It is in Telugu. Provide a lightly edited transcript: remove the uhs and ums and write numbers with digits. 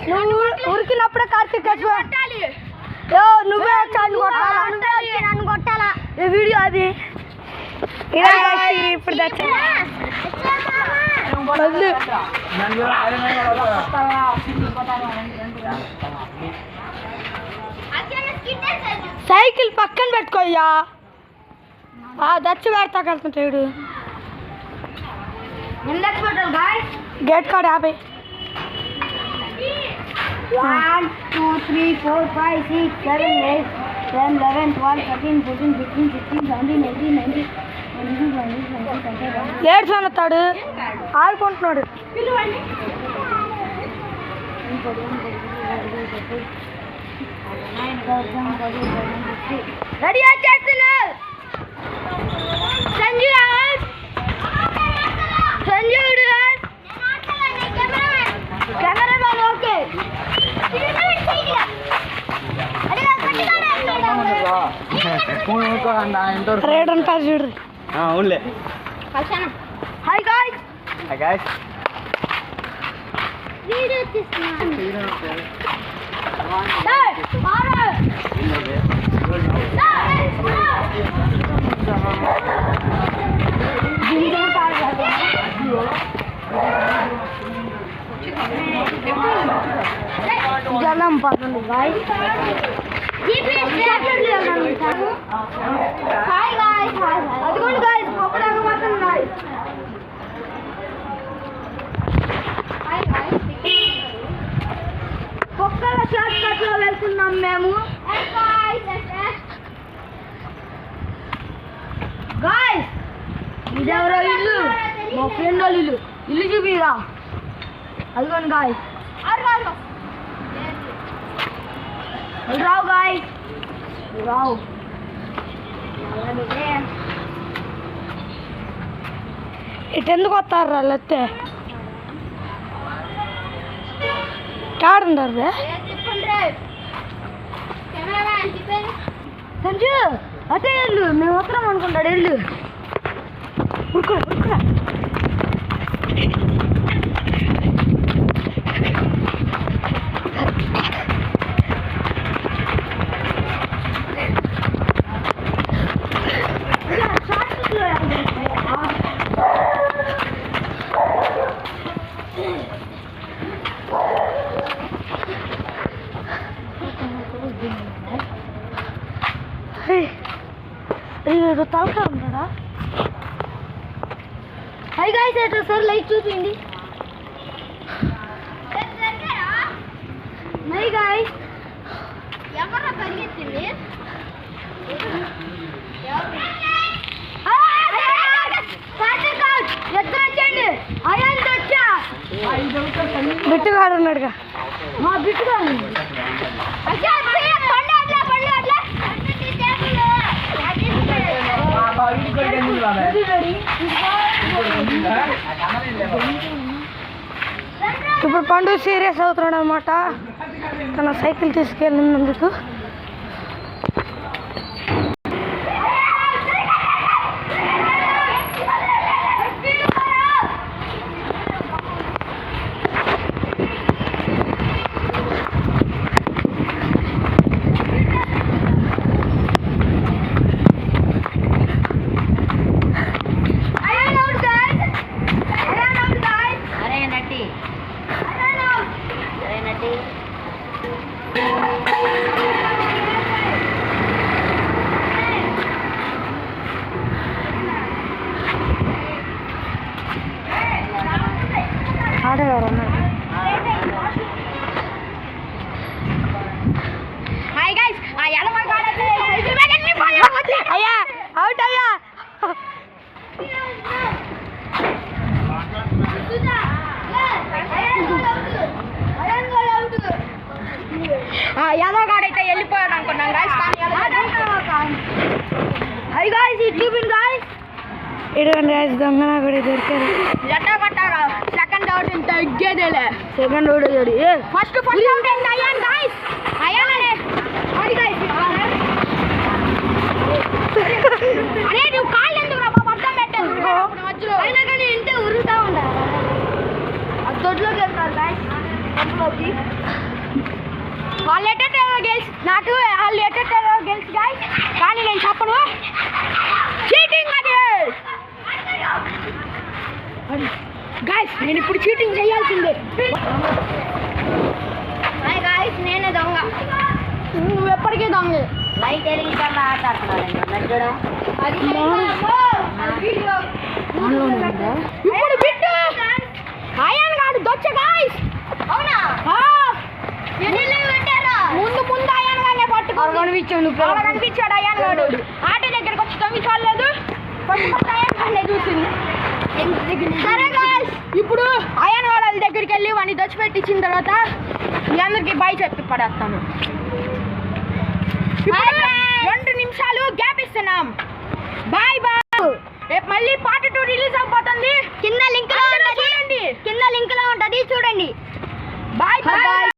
నువ్వు ఉరికినప్పుడే కార్తీక్ నువ్వే నన్ను కొట్టాలా ఈ వీడియో అది ఇప్పుడు సైకిల్ పక్కన పెట్టుకోయ్యా దచ్చి పెడతాకి వెళ్తుంటాడు గేట్ కాడ 50 1 2 3 4 5 6 7 8 10 11 12 13 14 15 16 17 18 19 లేట్స్ అన్నతాడు ఆడుకుంటున్నాడు రెడీ వచ్చేస్తున్నా సంజయుడు కెమెరామెన్ ఓకే రేట్ ఉంటుంది చూడు అవునులే హాయ్ గాయ్స్ వీడియో జనం పదండి గాయ్స్ హాయ్ గాయ్స్ అదిగోండి గాయ్స్ పొక్కలాగా మాత్రం గాయ్స్ హాయ్ గాయ్స్ పొక్కల షార్ట్ కట్ లో వెళ్తున్నాం మేము గాయ్స్ ఇదెవరో ఇల్లు మా ఫ్రెండ్ వాళ్ళ ఇల్లు చూపిరా అదిగోండి గాయ్స్ రావు గాయ్స్ రావు ఇటెందుకు వస్తారు వాళ్ళు వస్తే కాడుంటారు సంజు అదే వెళ్ళు మేము వస్తున్నాం అనుకుంటాడు వెళ్ళు ఉరుకురా ఉరుకురా తలకా ఉన్నాడా హై గాయ్స్ ఎట్లా సార్ లైట్ చూపిండి నై గాయ్స్ ఎవరా పరిగెత్తింది బిట్టుగాడు ఉన్నాడుగా మా బిట్టుగాడు ఇప్పుడు పండు సీరియస్ అవుతున్నాడు అనమాట తన సైకిల్ తీసుకెళ్ళినందుకు అయ్యా అవుట్ అయ్యా యాదవగాడైతే వెళ్ళిపోయాడు అనుకున్నాం గాయ్స్ హై గాయ్స్ ఇట్ చూపిండి గాయ్స్ ఇటువంటి గాయ్స్ దొంగనా కూడా దొరికారు ఎట్టా కొట్టారు సెకండ్ అవుట్ ఇంత ఇగ్గేదేలే సెకండ్ అవుట్ అయ్యాడు ఫస్ట్ అవుట్ అయింది అయ్యాను గాయ్స్ అయ్యానే అది గాయ్స్ అరే నువ్వు కాళ్ళు ఎందుకు రా బాబు అర్థం పెట్టాను మధ్యలో అయినా కానీ ఇంతే ఉరుకుతా ఉంటారు అది దొడ్లోకి వెళ్తారు గాయ్స్ వాళ్ళు ఎట్టేటారో గెలిచి నాకు వాళ్ళు ఎట్టేటారో గెలిచి గాయస్, కానీ నేను చెప్పను. చీటింగ్ అది గాయస్, నేను ఇప్పుడు చీటింగ్ చేయాల్సిందే. గాయస్ నేనే దొంగ, నువ్వు ఎప్పటికీ దొంగ. లైట్ వెలిగించాలి ఆడుతున్నాడు ఇప్పుడు బిట్టు అయాన్ గాడు దొచ్చ గాయస్. అవునా? ముందు ముందు అయాన్ గానే కనిపించాడు అయాన్ గాడు. ఆట దగ్గరకు వచ్చి తొంగి చూడలేదు, అయాన్ గానే చూసింది. సరే గాయస్, ఇప్పుడు అయాన్ గాడు వాళ్ళ దగ్గరికి వెళ్ళి వాడిని దొచ్చిపెట్టించిన తర్వాత మీ అందరికి బాయ్ చెప్పి పడేస్తాను. 2 నిమిషాలు గ్యాప్ ఇస్తున్నాం. Bye bye. రేపు మళ్ళీ పార్ట్ 2 రిలీజ్ అయిపోతుంది. కింద లింక్ లో ఉంటుంది చూడండి. Bye bye.